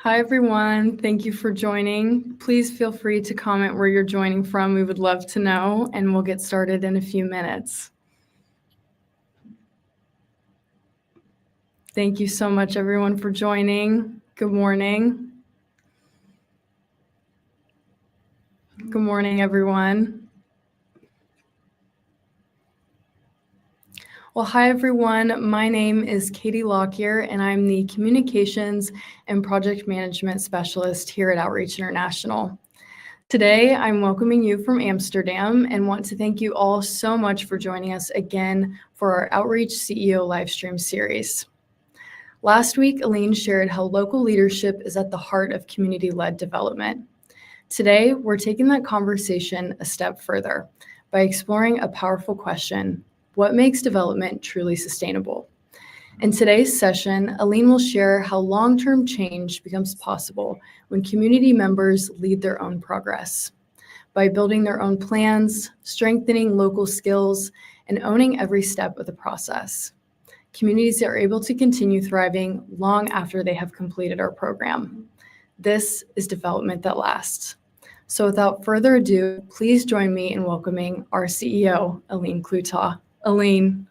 Hi, everyone. Thank you for joining. Please feel free to comment where you're joining from. We would love to know, and we'll get started in a few minutes. Thank you so much, everyone, for joining. Good morning. Good morning, everyone. Well, hi, everyone. My name is Katie Lockyer, and I'm the Communications and Project Management Specialist here at Outreach International. Today, I'm welcoming you from Amsterdam and want to thank you all so much for joining us again for our Outreach CEO livestream series. Last week, Elene shared how local leadership is at the heart of community-led development. Today, we're taking that conversation a step further by exploring a powerful question: what makes development truly sustainable? In today's session, Elene will share how long-term change becomes possible when community members lead their own progress. By building their own plans, strengthening local skills, and owning every step of the process, communities are able to continue thriving long after they have completed our program. This is development that lasts. So without further ado, please join me in welcoming our CEO, Elene Cloete. Elene.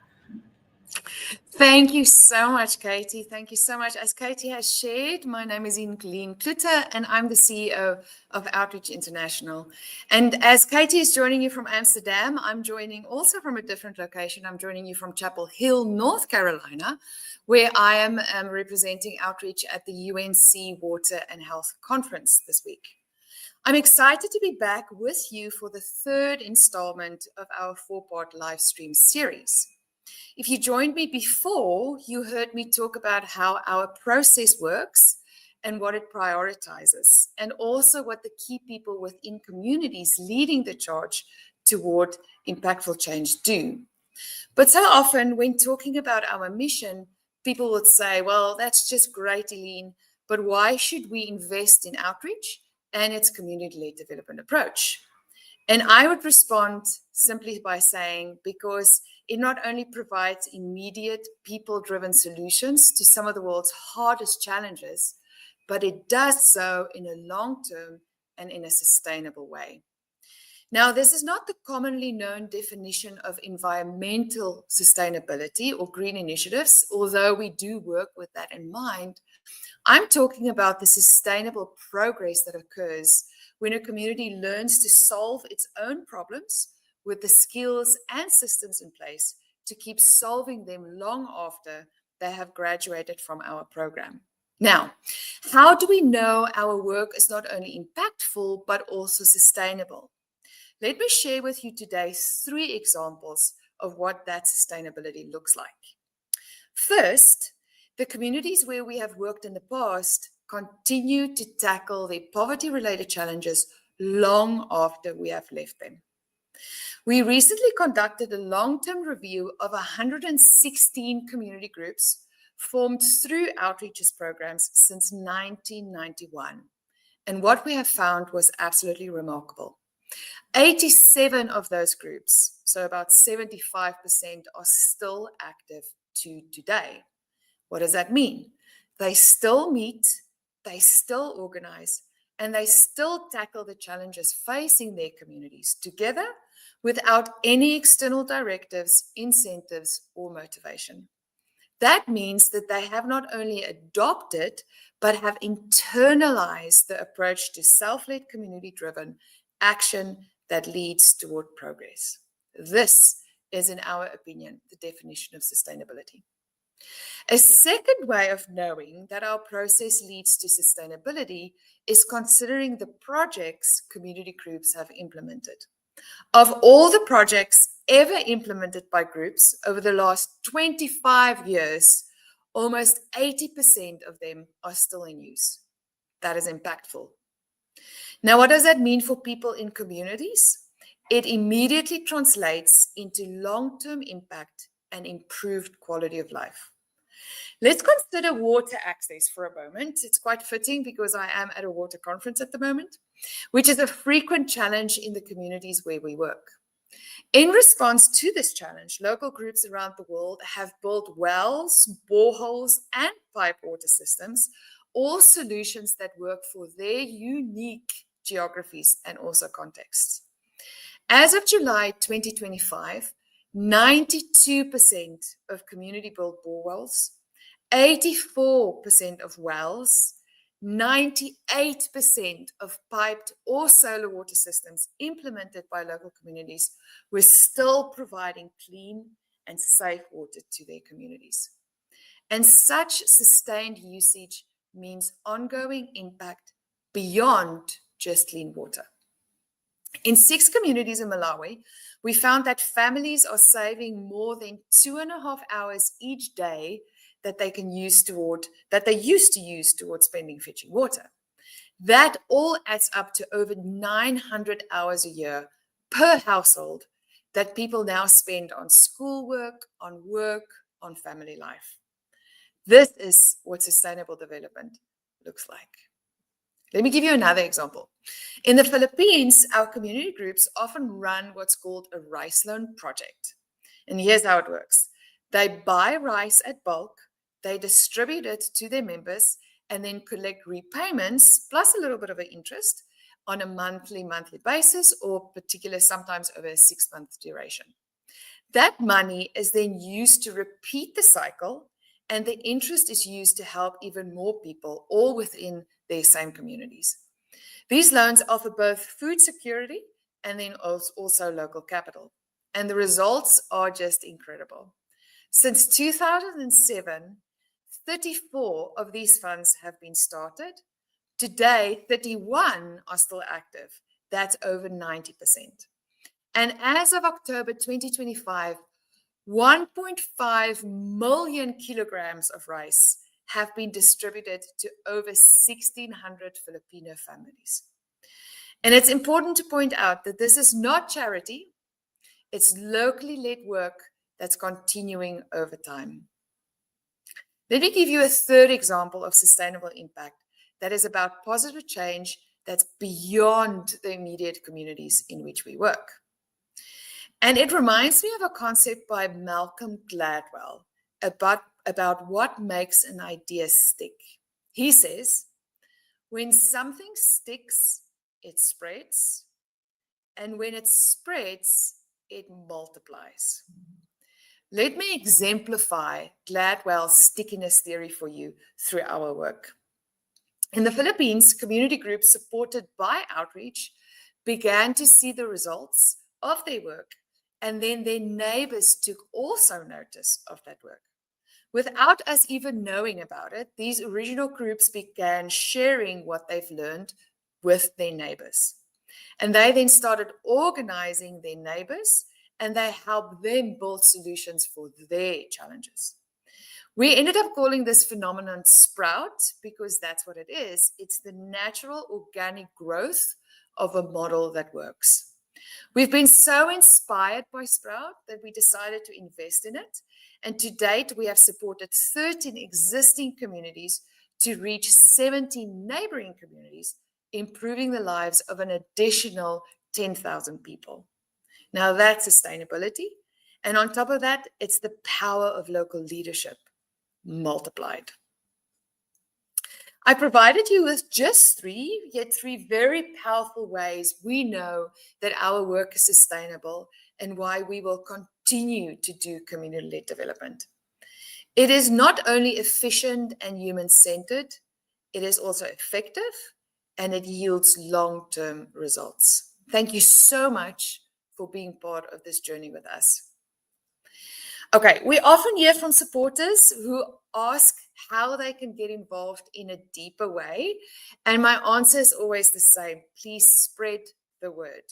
Thank you so much, Katie. Thank you so much. As Katie has shared, my name is Elene Cloete, and I'm the CEO of Outreach International. And as Katie is joining you from Amsterdam, I'm joining also from a different location. I'm joining you from Chapel Hill, North Carolina, where I am representing Outreach at the UNC Water and Health Conference this week. I'm excited to be back with you for the third installment of our four-part live stream series. If you joined me before, you heard me talk about how our process works and what it prioritizes, and also what the key people within communities leading the charge toward impactful change do. But so often when talking about our mission, people would say, well, that's just great, Elene, but why should we invest in outreach and its community-led development approach? And I would respond simply by saying, because it not only provides immediate people-driven solutions to some of the world's hardest challenges, but it does so in a long-term and in a sustainable way. Now, this is not the commonly known definition of environmental sustainability or green initiatives, although we do work with that in mind. I'm talking about the sustainable progress that occurs when a community learns to solve its own problems with the skills and systems in place to keep solving them long after they have graduated from our program. Now, how do we know our work is not only impactful, but also sustainable? Let me share with you today 3 examples of what that sustainability looks like. First, the communities where we have worked in the past continue to tackle their poverty-related challenges long after we have left them. We recently conducted a long-term review of 116 community groups formed through Outreach's programs since 1991. And what we have found was absolutely remarkable. 87 of those groups, so about 75%, are still active to today. What does that mean? They still meet, they still organize, and they still tackle the challenges facing their communities together without any external directives, incentives, or motivation. That means that they have not only adopted, but have internalized the approach to self-led, community-driven action that leads toward progress. This is, in our opinion, the definition of sustainability. A second way of knowing that our process leads to sustainability is considering the projects community groups have implemented. Of all the projects ever implemented by groups over the last 25 years, almost 80% of them are still in use. That is impactful. Now, what does that mean for people in communities? It immediately translates into long-term impact and improved quality of life. Let's consider water access for a moment. It's quite fitting because I am at a water conference at the moment, which is a frequent challenge in the communities where we work. In response to this challenge, local groups around the world have built wells, boreholes, and pipe water systems all solutions that work for their unique geographies and also contexts. As of July 2025, 92% of community-built borewells, 84% of wells, 98% of piped or solar water systems implemented by local communities were still providing clean and safe water to their communities. And such sustained usage means ongoing impact beyond just clean water. In 6 communities in Malawi, we found that families are saving more than 2.5 hours each day that they used to use towards spending fetching water. That all adds up to over 900 hours a year per household that people now spend on schoolwork, on work, on family life. This is what sustainable development looks like. Let me give you another example. In the Philippines, our community groups often run what's called a rice loan project. And here's how it works. They buy rice at bulk, they distribute it to their members, and then collect repayments plus a little bit of an interest on a monthly basis, or sometimes over a 6-month duration. That money is then used to repeat the cycle, and the interest is used to help even more people, all within their same communities. These loans offer both food security and then also local capital. And the results are just incredible. Since 2007, 34 of these funds have been started. Today, 31 are still active. That's over 90%. And as of October 2025, 1.5 million kilograms of rice have been distributed to over 1,600 Filipino families. And it's important to point out that this is not charity. It's locally led work that's continuing over time. Let me give you a third example of sustainable impact that is about positive change that's beyond the immediate communities in which we work. And it reminds me of a concept by Malcolm Gladwell about what makes an idea stick. He says, when something sticks, it spreads. And when it spreads, it multiplies. Let me exemplify Gladwell's stickiness theory for you through our work. In the Philippines, community groups supported by outreach began to see the results of their work, and then their neighbors took also notice of that work. Without us even knowing about it, these original groups began sharing what they've learned with their neighbors. And they then started organizing their neighbors, and they helped them build solutions for their challenges. We ended up calling this phenomenon Sprout because that's what it is. It's the natural organic growth of a model that works. We've been so inspired by Sprout that we decided to invest in it. And to date, we have supported 13 existing communities to reach 17 neighboring communities, improving the lives of an additional 10,000 people. Now that's sustainability. And on top of that, it's the power of local leadership multiplied. I provided you with just three very powerful ways we know that our work is sustainable and why we will continue to do community-led development. It is not only efficient and human-centered, it is also effective and it yields long-term results. Thank you so much for being part of this journey with us. Okay, we often hear from supporters who ask how they can get involved in a deeper way. And my answer is always the same. Please spread the word.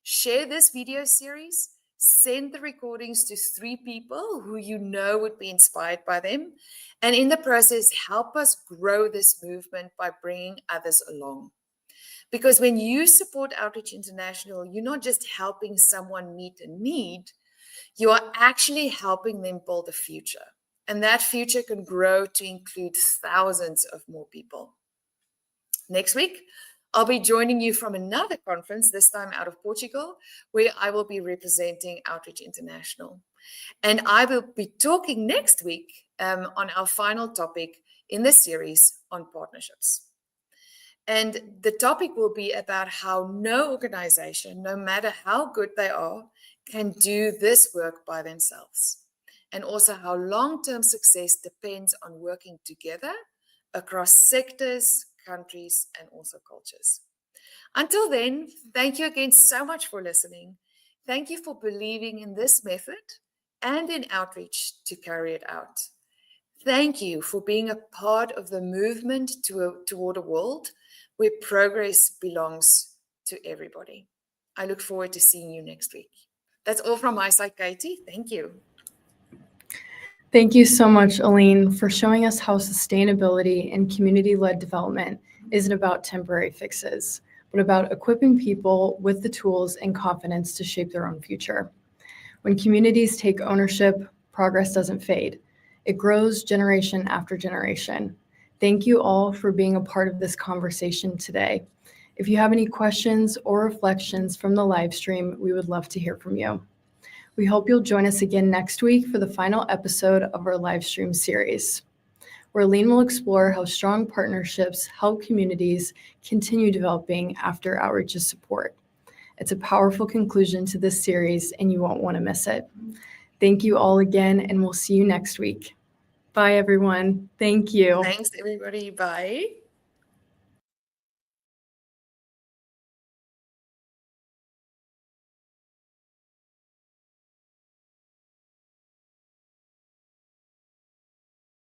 Share this video series. Send the recordings to 3 people who you know would be inspired by them. And in the process, help us grow this movement by bringing others along. Because when you support Outreach International, you're not just helping someone meet a need, you are actually helping them build a future. And that future can grow to include thousands of more people. Next week, I'll be joining you from another conference, this time out of Portugal, where I will be representing Outreach International. And I will be talking next week on our final topic, in this series on partnerships. And the topic will be about how no organization, no matter how good they are, can do this work by themselves. And also how long-term success depends on working together across sectors, countries, and also cultures. Until then, thank you again so much for listening. Thank you for believing in this method and in outreach to carry it out. Thank you for being a part of the movement toward a world where progress belongs to everybody. I look forward to seeing you next week. That's all from my side, Katie. Thank you. Thank you so much, Elene, for showing us how sustainability and community-led development isn't about temporary fixes, but about equipping people with the tools and confidence to shape their own future. When communities take ownership, progress doesn't fade. It grows generation after generation. Thank you all for being a part of this conversation today. If you have any questions or reflections from the live stream, we would love to hear from you. We hope you'll join us again next week for the final episode of our live stream series, where Elene will explore how strong partnerships help communities continue developing after outreach's support. It's a powerful conclusion to this series, and you won't want to miss it. Thank you all again, and we'll see you next week. Bye, everyone. Thank you. Thanks, everybody. Bye.